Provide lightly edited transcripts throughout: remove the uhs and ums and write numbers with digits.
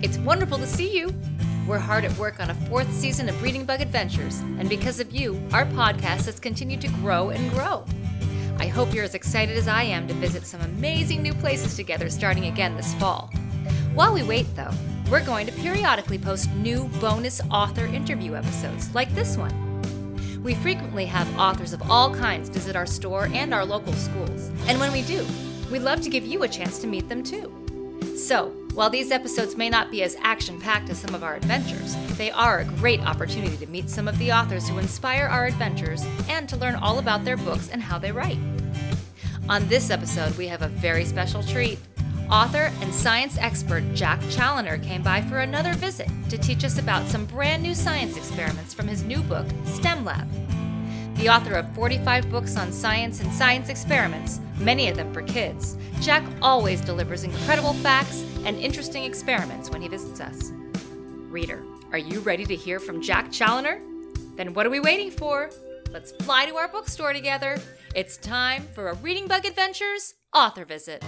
It's wonderful to see you. We're hard at work on a 4th season of Reading Bug Adventures, and because of you, our podcast has continued to grow and grow. I hope you're as excited as I am to visit some amazing new places together starting again this fall. While we wait, though, we're going to periodically post new bonus author interview episodes like this one. We frequently have authors of all kinds visit our store and our local schools, and when we do, we'd love to give you a chance to meet them too. So, while these episodes may not be as action-packed as some of our adventures, they are a great opportunity to meet some of the authors who inspire our adventures and to learn all about their books and how they write. On this episode, we have a very special treat. Author and science expert Jack Challoner came by for another visit to teach us about some brand new science experiments from his new book, STEM Lab. The author of 45 books on science and science experiments, many of them for kids, Jack always delivers incredible facts and interesting experiments when he visits us. Reader, are you ready to hear from Jack Challoner? Then what are we waiting for? Let's fly to our bookstore together. It's time for a Reading Bug Adventures author visit.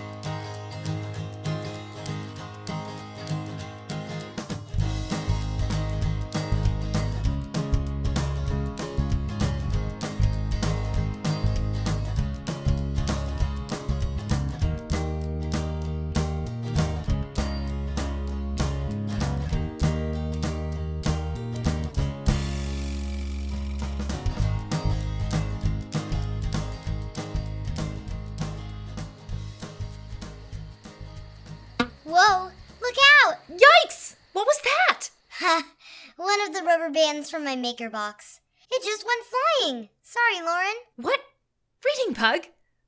Whoa, look out! Yikes! What was that? Ha! One of the rubber bands from my maker box. It just went flying. Sorry, Lauren. What? Reading Bug?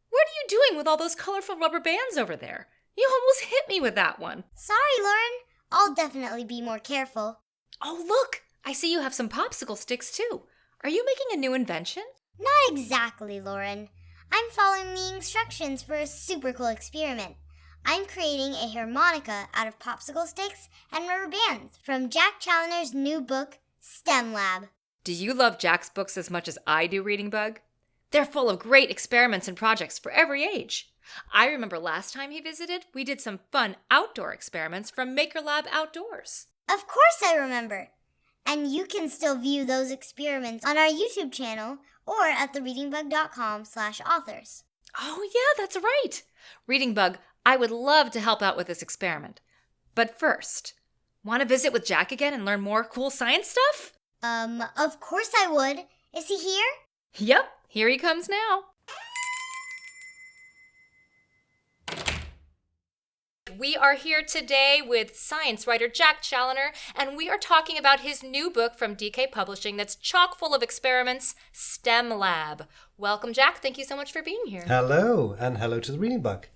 What are you doing with all those colorful rubber bands over there? You almost hit me with that one. Sorry, Lauren. I'll definitely be more careful. Oh, look! I see you have some popsicle sticks, too. Are you making a new invention? Not exactly, Lauren. I'm following the instructions for a super cool experiment. I'm creating a harmonica out of popsicle sticks and rubber bands from Jack Challoner's new book, STEM Lab. Do you love Jack's books as much as I do, Reading Bug? They're full of great experiments and projects for every age. I remember last time he visited, we did some fun outdoor experiments from Maker Lab Outdoors. Of course I remember. And you can still view those experiments on our YouTube channel or at thereadingbug.com/authors. Oh, yeah, that's right. Reading Bug, I would love to help out with this experiment. But first, want to visit with Jack again and learn more cool science stuff? Of course I would. Is he here? Yep, here he comes now. We are here today with science writer Jack Challoner, and we are talking about his new book from DK Publishing that's chock full of experiments, STEM Lab. Welcome, Jack. Thank you so much for being here. Hello, and hello to the Reading Bug.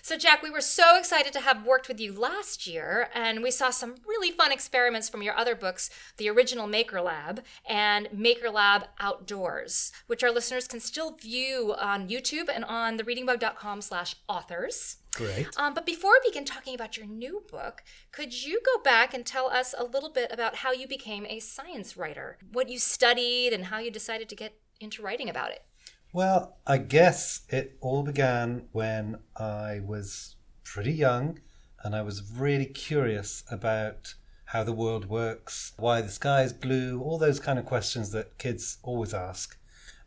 So, Jack, we were so excited to have worked with you last year, and we saw some really fun experiments from your other books, the original Maker Lab and Maker Lab Outdoors, which our listeners can still view on YouTube and on thereadingbug.com/authors. Great. But before we begin talking about your new book, could you go back and tell us a little bit about how you became a science writer, what you studied, and how you decided to get into writing about it? Well, I guess it all began when I was pretty young and I was really curious about how the world works, why the sky is blue, all those kind of questions that kids always ask.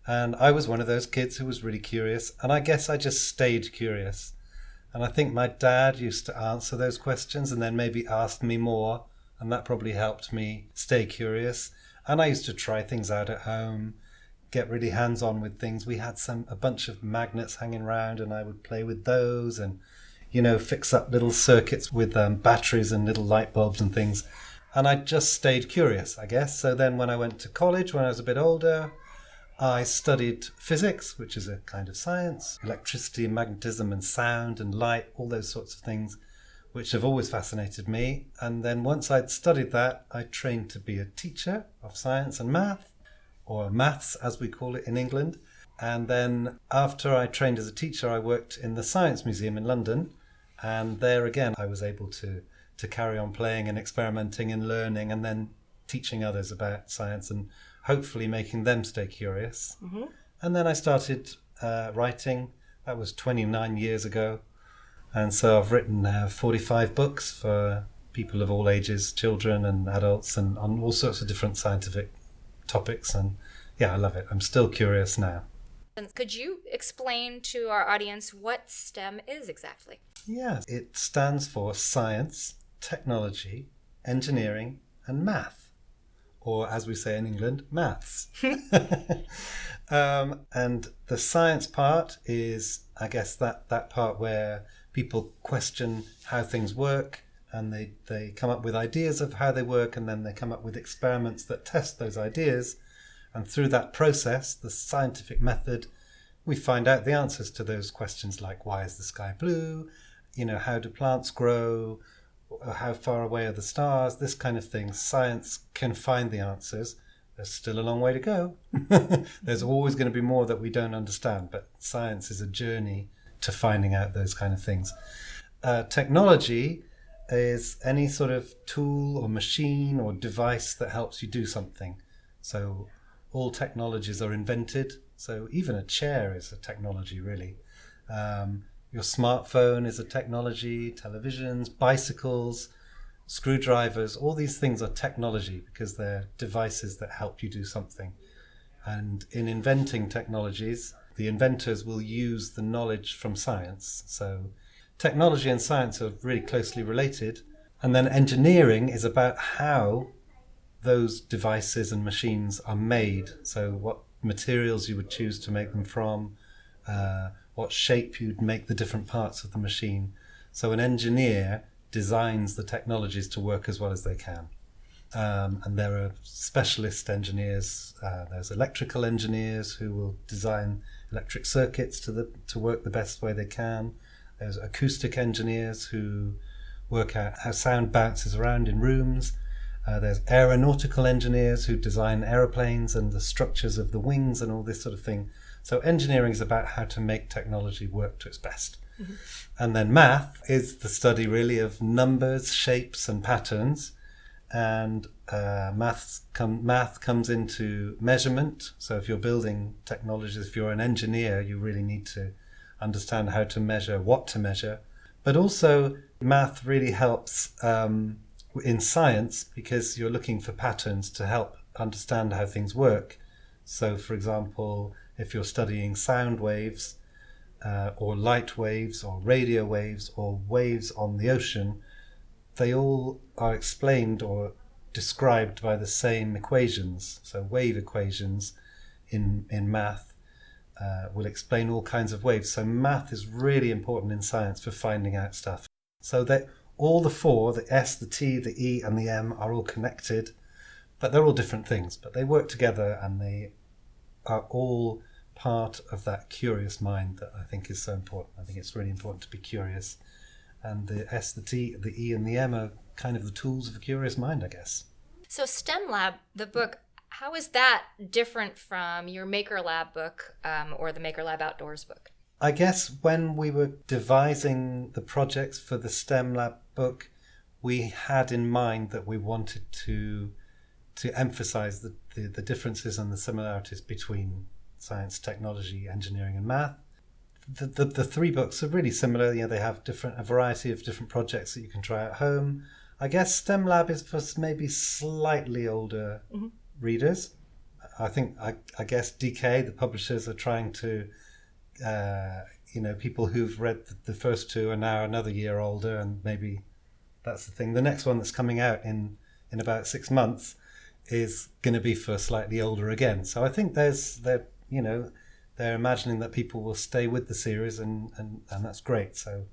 And I was one of those kids who was really curious, and I guess I just stayed curious. And I think my dad used to answer those questions and then maybe asked me more, and that probably helped me stay curious. And I used to try things out at home, get really hands-on with things. We had a bunch of magnets hanging around, and I would play with those and, fix up little circuits with batteries and little light bulbs and things. And I just stayed curious, I guess. So then when I went to college, when I was a bit older, I studied physics, which is a kind of science, electricity and magnetism and sound and light, all those sorts of things, which have always fascinated me. And then once I'd studied that, I trained to be a teacher of science and math, or maths as we call it in England. And then after I trained as a teacher, I worked in the Science Museum in London. And there again, I was able to carry on playing and experimenting and learning and then teaching others about science and hopefully making them stay curious. Mm-hmm. And then I started writing. That was 29 years ago. And so I've written 45 books for people of all ages, children and adults, and on all sorts of different scientific topics. And yeah, I love it. I'm still curious now. And could you explain to our audience what STEM is exactly? Yeah, it stands for science, technology, engineering and math, or as we say in England, maths. And the science part is, I guess, that part where people question how things work, and they come up with ideas of how they work, and then they come up with experiments that test those ideas. And through that process, the scientific method, we find out the answers to those questions like, why is the sky blue? How do plants grow? How far away are the stars? This kind of thing. Science can find the answers. There's still a long way to go. There's always going to be more that we don't understand, but science is a journey to finding out those kind of things. Technology is any sort of tool or machine or device that helps you do something. So all technologies are invented. So even a chair is a technology, really. Your smartphone is a technology, televisions, bicycles, screwdrivers, all these things are technology because they're devices that help you do something. And in inventing technologies, the inventors will use the knowledge from science. So technology and science are really closely related. And then engineering is about how those devices and machines are made. So what materials you would choose to make them from, what shape you'd make the different parts of the machine. So an engineer designs the technologies to work as well as they can. And there are specialist engineers. There's electrical engineers who will design electric circuits to work the best way they can. There's acoustic engineers who work out how sound bounces around in rooms. There's aeronautical engineers who design aeroplanes and the structures of the wings and all this sort of thing. So engineering is about how to make technology work to its best. Mm-hmm. And then math is the study really of numbers, shapes and patterns. And math comes into measurement. So if you're building technologies, if you're an engineer, you really need to understand how to measure, what to measure. But also math really helps in science because you're looking for patterns to help understand how things work. So for example, if you're studying sound waves or light waves or radio waves or waves on the ocean, they all are explained or described by the same equations. So wave equations in math will explain all kinds of waves. So math is really important in science for finding out stuff. So that all the four, the S, the T, the E and the M are all connected, but they're all different things, but they work together and they are all part of that curious mind that I think is so important. I think it's really important to be curious. And the S, the T, the E and the M are kind of the tools of a curious mind, I guess. So STEM Lab, the book, how is that different from your Maker Lab book or the Maker Lab Outdoors book? I guess when we were devising the projects for the STEM Lab book, we had in mind that we wanted to emphasize the differences and the similarities between science, technology, engineering and math. The three books are really similar. They have a variety of different projects that you can try at home. I guess STEM Lab is for maybe slightly older readers. I think, I guess DK, the publishers, are trying to, people who've read the first two are now another year older, and maybe that's the thing. The next one that's coming out in about 6 months is going to be for slightly older again. So I think they're imagining that people will stay with the series, and that's great. So,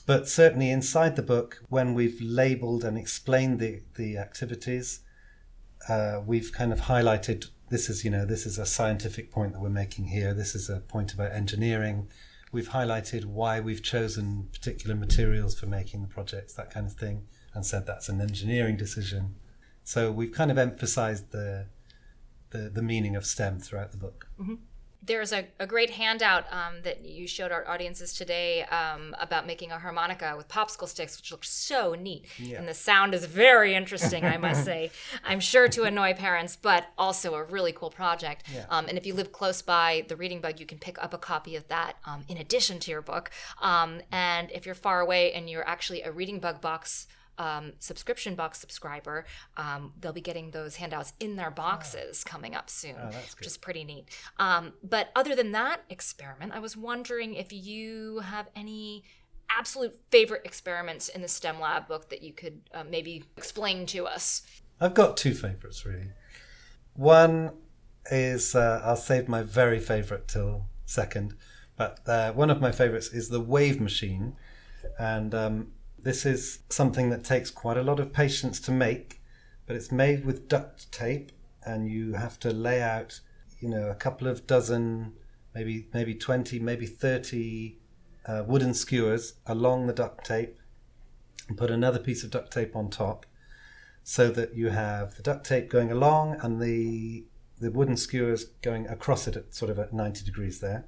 but certainly inside the book, when we've labelled and explained the activities, we've kind of highlighted this is a scientific point that we're making here. This is a point about engineering. We've highlighted why we've chosen particular materials for making the projects, that kind of thing, and said that's an engineering decision. So we've kind of emphasized the meaning of STEM throughout the book. Mm-hmm. There's a great handout that you showed our audiences today about making a harmonica with popsicle sticks, which looks so neat. Yeah. And the sound is very interesting, I must say. I'm sure to annoy parents, but also a really cool project. Yeah. And if you live close by the Reading Bug, you can pick up a copy of that in addition to your book. And if you're far away and you're actually a Reading Bug box subscription box subscriber, they'll be getting those handouts in their boxes coming up soon, which is pretty neat. But other than that experiment, I was wondering if you have any absolute favorite experiments in the STEM Lab book that you could maybe explain to us. I've got two favorites, really. One is, I'll save my very favorite till second, but one of my favorites is the wave machine. And this is something that takes quite a lot of patience to make, but it's made with duct tape, and you have to lay out, a couple of dozen, maybe 20, maybe 30 wooden skewers along the duct tape, and put another piece of duct tape on top, so that you have the duct tape going along and the wooden skewers going across it at 90 degrees there.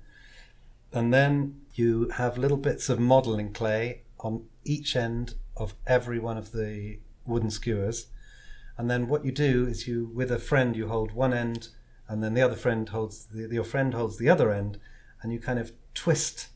And then you have little bits of modelling clay on each end of every one of the wooden skewers. And then what you do is with a friend, you hold one end, and then the other friend holds your friend holds the other end, and you kind of twist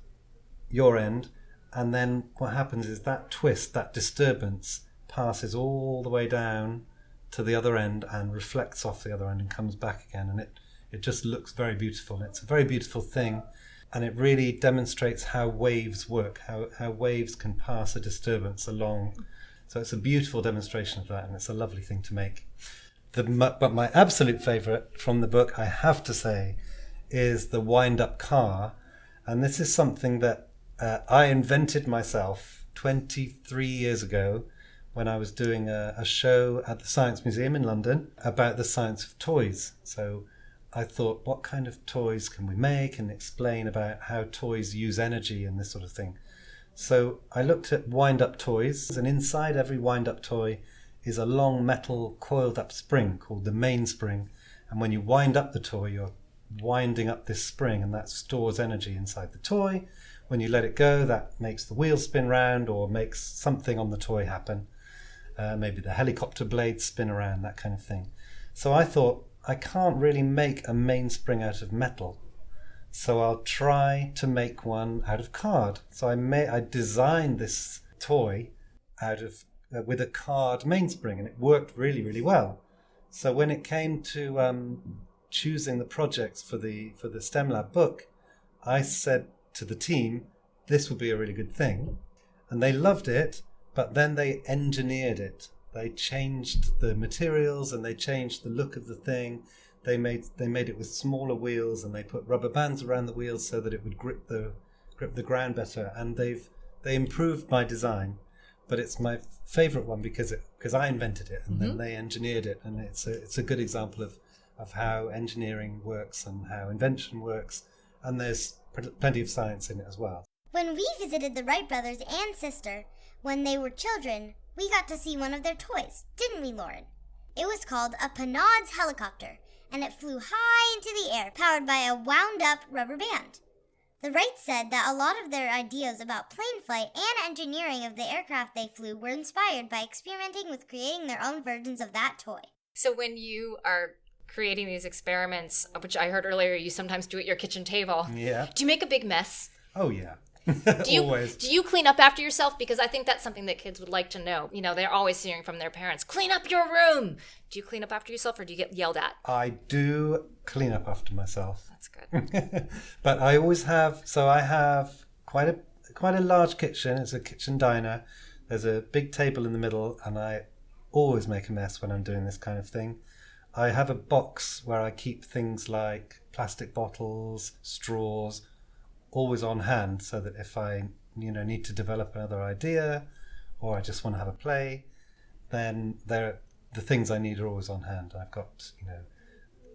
your end. And then what happens is that twist, that disturbance, passes all the way down to the other end and reflects off the other end and comes back again. And it just looks very beautiful. It's a very beautiful thing. And it really demonstrates how waves work, how waves can pass a disturbance along. So it's a beautiful demonstration of that, and it's a lovely thing to make. But my absolute favourite from the book, I have to say, is the wind-up car. And this is something that I invented myself 23 years ago when I was doing a show at the Science Museum in London about the science of toys. So I thought, what kind of toys can we make, and explain about how toys use energy and this sort of thing. So I looked at wind-up toys, and inside every wind-up toy is a long metal coiled-up spring called the mainspring. And when you wind up the toy, you're winding up this spring, and that stores energy inside the toy. When you let it go, that makes the wheels spin round or makes something on the toy happen. Maybe the helicopter blades spin around, that kind of thing. So I thought, I can't really make a mainspring out of metal, so I'll try to make one out of card. So I designed this toy out of with a card mainspring, and it worked really, really well. So when it came to choosing the projects for the STEM Lab book, I said to the team, this would be a really good thing, and they loved it. But then they engineered it. They changed the materials and they changed the look of the thing. They made it with smaller wheels, and they put rubber bands around the wheels so that it would grip the ground better. And they improved my design. But it's my favourite one because I invented it, and then they engineered it. And it's a good example of how engineering works and how invention works. And there's plenty of science in it as well. When we visited the Wright brothers and sister when they were children, we got to see one of their toys, didn't we, Lauren? It was called a Penod's helicopter, and it flew high into the air, powered by a wound-up rubber band. The Wrights said that a lot of their ideas about plane flight and engineering of the aircraft they flew were inspired by experimenting with creating their own versions of that toy. So when you are creating these experiments, which I heard earlier you sometimes do at your kitchen table, do you make a big mess? Oh, yeah. Always. Do you clean up after yourself? Because I think that's something that kids would like to know. They're always hearing from their parents, clean up your room. Do you clean up after yourself, or do you get yelled at? I do clean up after myself. That's good. But I always have, so I have quite a large kitchen. It's a kitchen diner. There's a big table in the middle, and I always make a mess when I'm doing this kind of thing. I have a box where I keep things like plastic bottles, straws, always on hand, so that if I need to develop another idea, or I just want to have a play, then the things I need are always on hand. I've got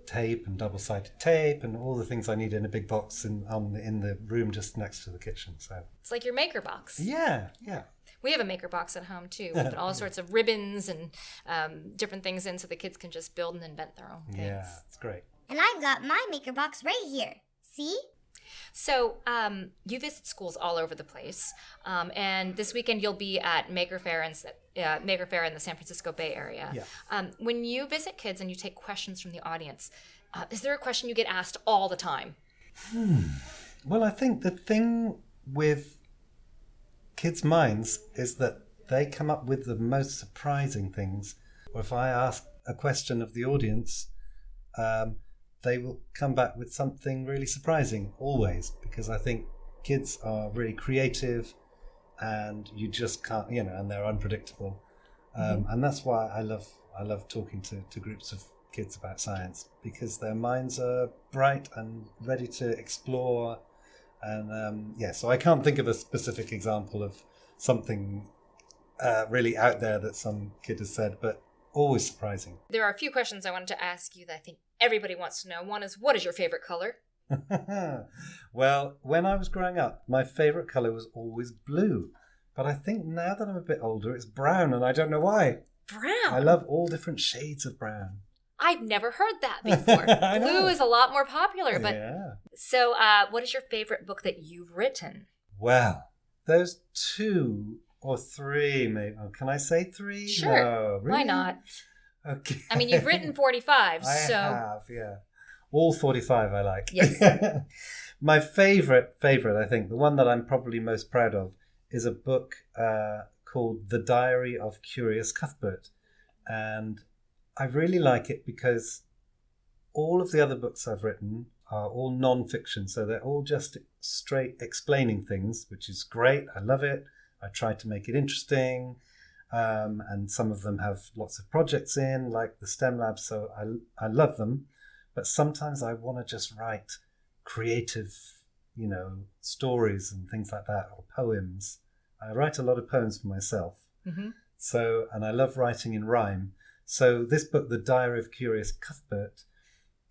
tape and double-sided tape and all the things I need in a big box in the room just next to the kitchen. So it's like your maker box. Yeah. We have a maker box at home too. We put all sorts of ribbons and different things in, so the kids can just build and invent their own things. Yeah, it's great. And I've got my maker box right here. See? So you visit schools all over the place, and this weekend you'll be at Maker Faire in the San Francisco Bay Area. Yeah. When you visit kids and you take questions from the audience, is there a question you get asked all the time? Well, I think the thing with kids' minds is that they come up with the most surprising things. Or if I ask a question of the audience, they will come back with something really surprising, always, because I think kids are really creative and you just can't, and they're unpredictable. And that's why I love talking to groups of kids about science, because their minds are bright and ready to explore. And so I can't think of a specific example of something really out there that some kid has said, but always surprising. There are a few questions I wanted to ask you that I think everybody wants to know. One is, what is your favorite color? Well, when I was growing up, my favorite color was always blue. But I think now that I'm a bit older, it's brown, and I don't know why. Brown? I love all different shades of brown. I've never heard that before. Blue is a lot more popular. But yeah. So what is your favorite book that you've written? Well, there's 2 or 3, maybe. Oh, can I say 3? Sure. No, really? Why not? Okay. I mean, you've written 45, I have, yeah. All 45 I like. Yes. My favorite, I think, the one that I'm probably most proud of, is a book called The Diary of Curious Cuthbert. And I really like it because all of the other books I've written are all non-fiction. So they're all just straight explaining things, which is great. I love it. I try to make it interesting. And some of them have lots of projects in, like the STEM Lab. So I love them. But sometimes I want to just write creative, stories and things like that, or poems. I write a lot of poems for myself. Mm-hmm. So, and I love writing in rhyme. So this book, The Diary of Curious Cuthbert,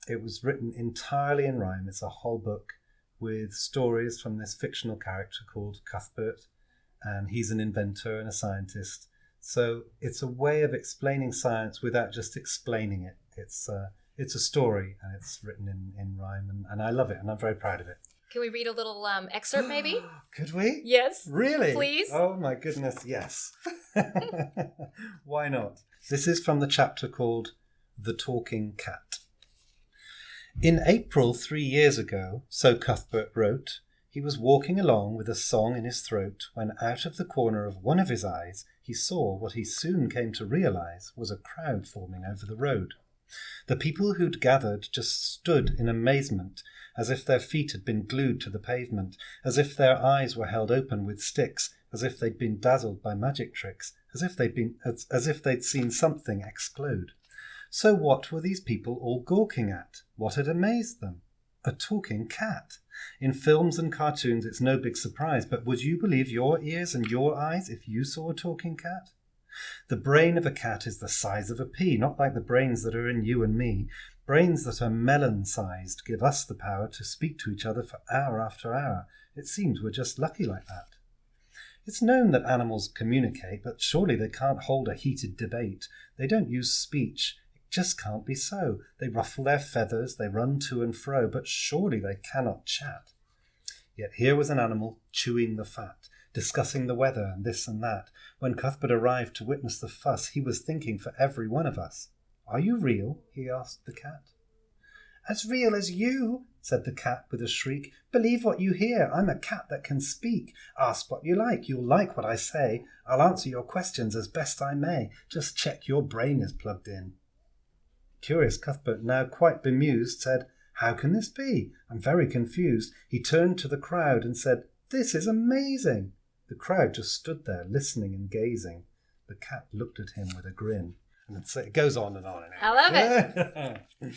it was written entirely in rhyme. It's a whole book with stories from this fictional character called Cuthbert. And he's an inventor and a scientist. So it's a way of explaining science without just explaining it. It's a story, and it's written in rhyme, and I love it, and I'm very proud of it. Can we read a little excerpt, maybe? Could we? Yes. Really? Please? Oh, my goodness, yes. Why not? This is from the chapter called The Talking Cat. In April 3 years ago, so Cuthbert wrote, he was walking along with a song in his throat when out of the corner of one of his eyes he saw what he soon came to realize was a crowd forming over the road. The people who'd gathered just stood in amazement, as if their feet had been glued to the pavement, as if their eyes were held open with sticks, as if they'd been dazzled by magic tricks, as if they'd seen something explode. So what were these people all gawking at? What had amazed them? A talking cat. In films and cartoons it's no big surprise, but would you believe your ears and your eyes if you saw a talking cat? The brain of a cat is the size of a pea, not like the brains that are in you and me. Brains that are melon-sized give us the power to speak to each other for hour after hour. It seems we're just lucky like that. It's known that animals communicate, but surely they can't hold a heated debate. They don't use speech. It just can't be so. They ruffle their feathers, they run to and fro, but surely they cannot chat. Yet here was an animal chewing the fat, discussing the weather and this and that. When Cuthbert arrived to witness the fuss, he was thinking for every one of us. Are you real? He asked the cat. As real as you, said the cat with a shriek. Believe what you hear. I'm a cat that can speak. Ask what you like. You'll like what I say. I'll answer your questions as best I may. Just check your brain is plugged in. Curious Cuthbert, now quite bemused, said, How can this be? I'm very confused. He turned to the crowd and said, This is amazing. The crowd just stood there, listening and gazing. The cat looked at him with a grin. And it goes on and on. I love it.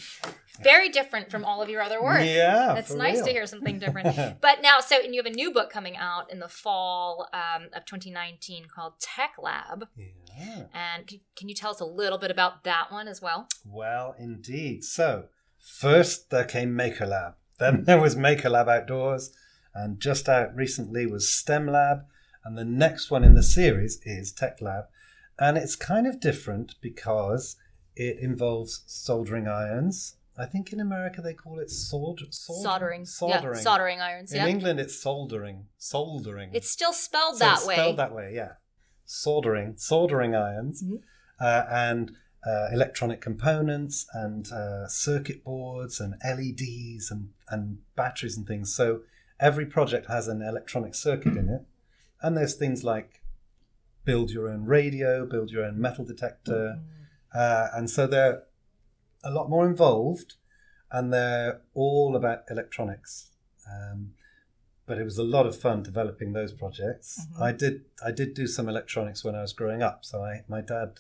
Very different from all of your other work. Yeah, it's nice to hear something different. But now, and you have a new book coming out in the fall of 2019 called Tech Lab. Yeah. And can you tell us a little bit about that one as well? Well, indeed. So, first there came Maker Lab. Then there was Maker Lab Outdoors. And just out recently was STEM Lab. And the next one in the series is Tech Lab. And it's kind of different because it involves soldering irons. I think in America they call it soldering. Yeah, soldering irons. In England it's soldering. It's still spelled so that it's way. Spelled that way, yeah. Soldering irons, and electronic components and circuit boards and LEDs and batteries and things. So every project has an electronic circuit in it, and there's things like build your own radio, build your own metal detector. And so they're a lot more involved, and they're all about electronics. But it was a lot of fun developing those projects. I did do some electronics when I was growing up. So my dad,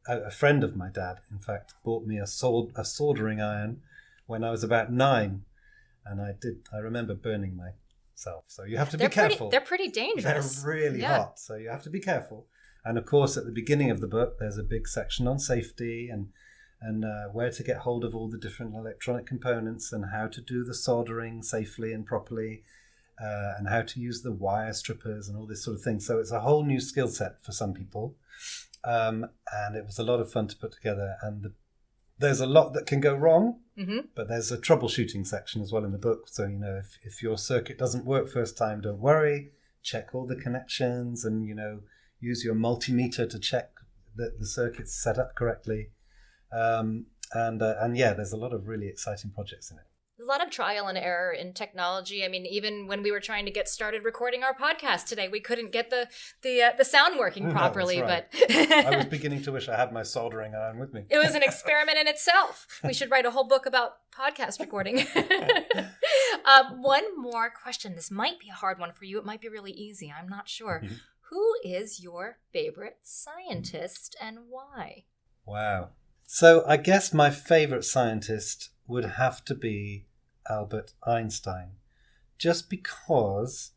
a friend of my dad, in fact, bought me a soldering iron when I was about 9, and I remember burning myself. So you have to be careful. They're pretty dangerous. They're really hot, so you have to be careful. And of course, at the beginning of the book, there's a big section on safety and where to get hold of all the different electronic components and how to do the soldering safely and properly, and how to use the wire strippers and all this sort of thing. So it's a whole new skill set for some people. And it was a lot of fun to put together. And there's a lot that can go wrong, but there's a troubleshooting section as well in the book. So, if your circuit doesn't work first time, don't worry. Check all the connections and, use your multimeter to check that the circuit's set up correctly. And there's a lot of really exciting projects in it. A lot of trial and error in technology. I mean, even when we were trying to get started recording our podcast today, we couldn't get the sound working properly. No, that's right. But I was beginning to wish I had my soldering iron with me. It was an experiment in itself. We should write a whole book about podcast recording. One more question. This might be a hard one for you. It might be really easy. I'm not sure. Who is your favorite scientist and why? Wow. So I guess my favorite scientist would have to be Albert Einstein, just because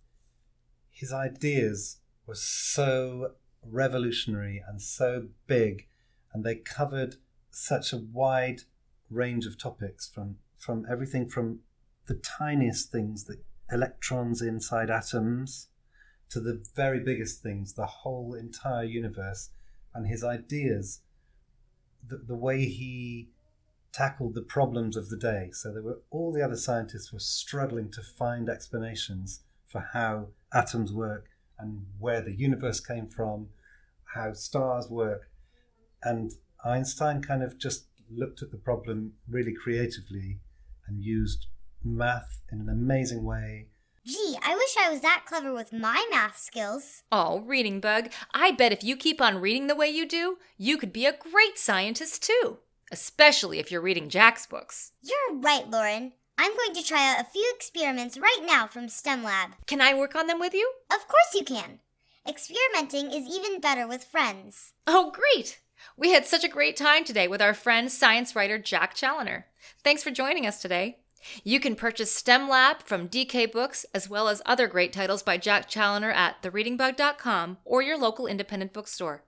his ideas were so revolutionary and so big, and they covered such a wide range of topics, from everything from the tiniest things, the electrons inside atoms, to the very biggest things, the whole entire universe. And his ideas, the way he tackled the problems of the day. So all the other scientists were struggling to find explanations for how atoms work and where the universe came from, how stars work. And Einstein kind of just looked at the problem really creatively and used math in an amazing way. Gee, I wish I was that clever with my math skills. Oh, Reading Bug, I bet if you keep on reading the way you do, you could be a great scientist too. Especially if you're reading Jack's books. You're right, Lauren. I'm going to try out a few experiments right now from STEM Lab. Can I work on them with you? Of course you can. Experimenting is even better with friends. Oh, great! We had such a great time today with our friend, science writer Jack Challoner. Thanks for joining us today. You can purchase STEM Lab from DK Books, as well as other great titles by Jack Challoner at thereadingbug.com or your local independent bookstore.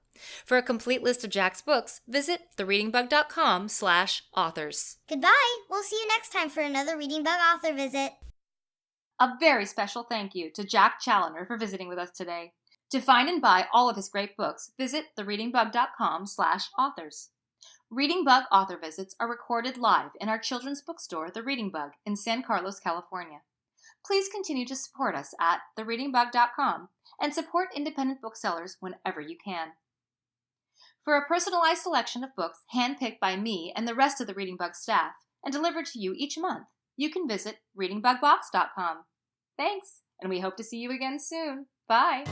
For a complete list of Jack's books, visit thereadingbug.com/authors. Goodbye. We'll see you next time for another Reading Bug author visit. A very special thank you to Jack Challoner for visiting with us today. To find and buy all of his great books, visit thereadingbug.com/authors. Reading Bug author visits are recorded live in our children's bookstore, The Reading Bug, in San Carlos, California. Please continue to support us at thereadingbug.com and support independent booksellers whenever you can. For a personalized selection of books handpicked by me and the rest of the Reading Bug staff and delivered to you each month, you can visit readingbugbox.com. Thanks, and we hope to see you again soon. Bye!